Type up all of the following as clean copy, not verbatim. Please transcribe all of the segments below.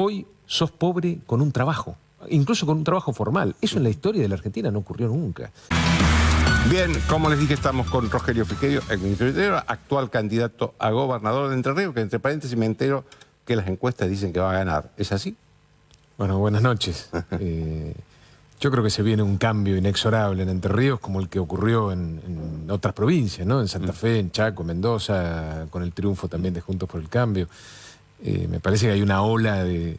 Hoy sos pobre con un trabajo, incluso con un trabajo formal. Eso en la historia de la Argentina no ocurrió nunca. Bien, como les dije, estamos con Rogelio Frigerio, el ministro del Interior, actual candidato a gobernador de Entre Ríos, que entre paréntesis me entero que las encuestas dicen que va a ganar. ¿Es así? Bueno, buenas noches. Yo creo que se viene un cambio inexorable en Entre Ríos, como el que ocurrió en otras provincias, ¿no? En Santa Fe, en Chaco, Mendoza, con el triunfo también de Juntos por el Cambio. Me parece que hay una ola de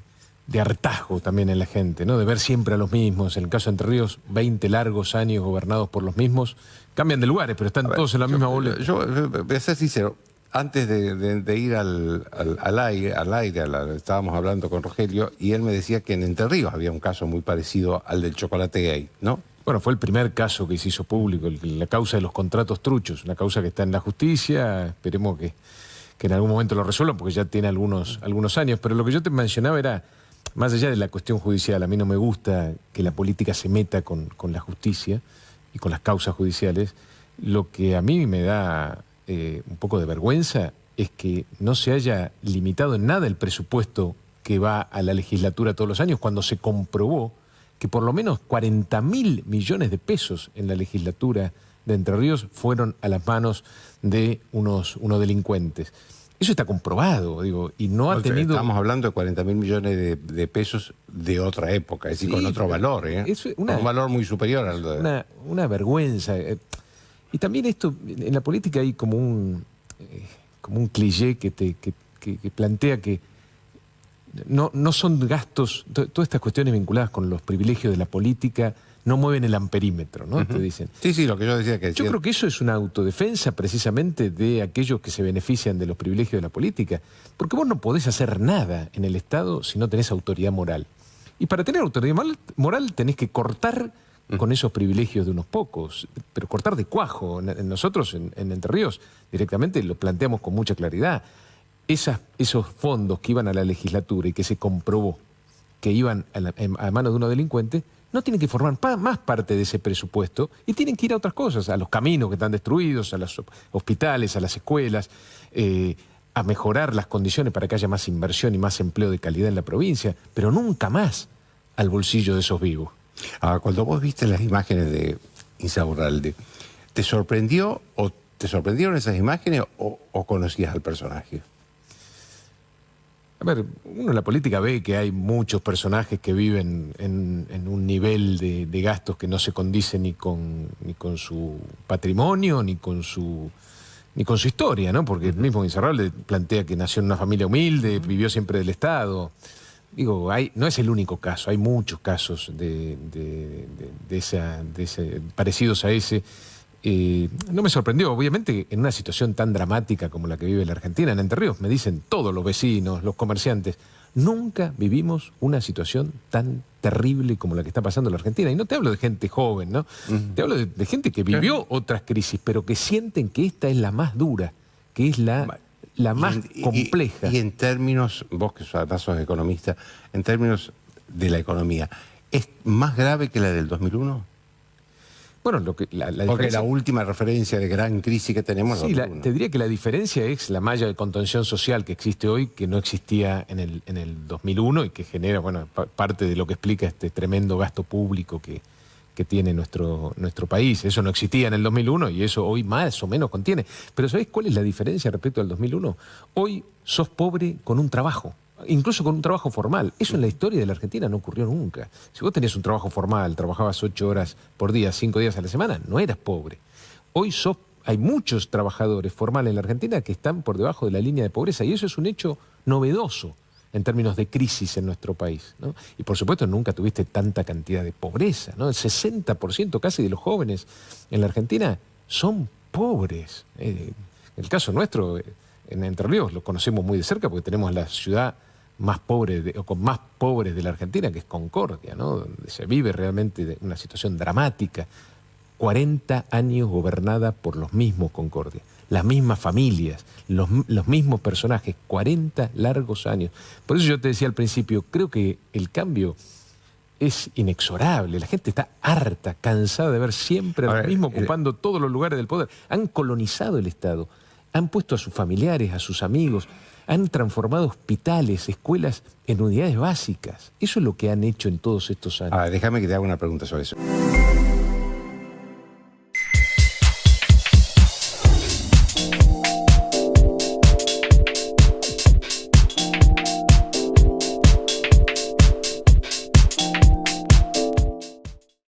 hartazgo también en la gente, ¿no? De ver siempre a los mismos. En el caso de Entre Ríos, 20 largos años gobernados por los mismos. Cambian de lugares, pero están todos en la misma boleta. Yo voy a ser sincero. Antes de ir al aire, estábamos hablando con Rogelio y él me decía que en Entre Ríos había un caso muy parecido al del chocolate gay, ¿no? Bueno, fue el primer caso que se hizo público, la causa de los contratos truchos, una causa que está en la justicia. Esperemos que en algún momento lo resuelvan, porque ya tiene algunos años. Pero lo que yo te mencionaba era, más allá de la cuestión judicial, a mí no me gusta que la política se meta con la justicia y con las causas judiciales. Lo que a mí me da un poco de vergüenza es que no se haya limitado en nada el presupuesto que va a la legislatura todos los años, cuando se comprobó que por lo menos 40.000 millones de pesos en la legislatura de Entre Ríos fueron a las manos de unos delincuentes. Eso está comprobado, digo, y no ha tenido... Estamos hablando de 40.000 millones de pesos de otra época, es decir, con otro valor, ¿eh? Es un valor muy superior al de... Una vergüenza. Y también esto, en la política hay como un cliché que plantea que no son gastos, todas estas cuestiones vinculadas con los privilegios de la política no mueven el amperímetro, ¿no? Te dicen. Sí, lo que yo decía que... Yo creo que eso es una autodefensa precisamente de aquellos que se benefician de los privilegios de la política, porque vos no podés hacer nada en el Estado si no tenés autoridad moral. Y para tener autoridad moral tenés que cortar con esos privilegios de unos pocos, pero cortar de cuajo. Nosotros en Entre Ríos directamente lo planteamos con mucha claridad. Esos fondos que iban a la legislatura y que se comprobó que iban a manos de unos delincuentes, no tienen que formar más parte de ese presupuesto y tienen que ir a otras cosas, a los caminos que están destruidos, a los hospitales, a las escuelas, a mejorar las condiciones para que haya más inversión y más empleo de calidad en la provincia, pero nunca más al bolsillo de esos vivos. Cuando vos viste las imágenes de Insaurralde, ¿te sorprendió o te sorprendieron esas imágenes o conocías al personaje? A ver, uno en la política ve que hay muchos personajes que viven en un nivel de gastos que no se condice ni con su patrimonio, ni con su historia, ¿no? Porque el mismo Insaurralde plantea que nació en una familia humilde, vivió siempre del Estado. Digo, no es el único caso, hay muchos casos parecidos a ese. No me sorprendió, obviamente, en una situación tan dramática como la que vive la Argentina, en Entre Ríos, me dicen todos los vecinos, los comerciantes, nunca vivimos una situación tan terrible como la que está pasando en la Argentina. Y no te hablo de gente joven, ¿no? Te hablo de gente que vivió otras crisis, pero que sienten que esta es la más dura, que es la más compleja. Y en términos, vos que además sos economista, en términos de la economía, ¿es más grave que la del 2001? Bueno, porque la última referencia de gran crisis que tenemos... Sí, te diría que la diferencia es la malla de contención social que existe hoy, que no existía en el 2001 y que genera, bueno, parte de lo que explica este tremendo gasto público que tiene nuestro país. Eso no existía en el 2001 y eso hoy más o menos contiene. Pero ¿sabés cuál es la diferencia respecto al 2001? Hoy sos pobre con un trabajo, incluso con un trabajo formal. Eso en la historia de la Argentina no ocurrió nunca. Si vos tenías un trabajo formal, trabajabas 8 horas por día, 5 días a la semana, no eras pobre. Hoy hay muchos trabajadores formales en la Argentina que están por debajo de la línea de pobreza y eso es un hecho novedoso en términos de crisis en nuestro país, ¿no? Y por supuesto nunca tuviste tanta cantidad de pobreza, ¿no? El 60% casi de los jóvenes en la Argentina son pobres. En el caso nuestro, en Entre Ríos, lo conocemos muy de cerca porque tenemos la ciudad más pobre o con más pobres de la Argentina, que es Concordia, ¿no? Donde se vive realmente una situación dramática. 40 años gobernada por los mismos Concordia, las mismas familias, los mismos personajes, 40 largos años. Por eso yo te decía al principio, creo que el cambio es inexorable. La gente está harta, cansada de ver siempre a los mismos ocupando todos los lugares del poder. Han colonizado el Estado, han puesto a sus familiares, a sus amigos, Han transformado hospitales, escuelas en unidades básicas. Eso es lo que han hecho en todos estos años. Déjame que te haga una pregunta sobre eso.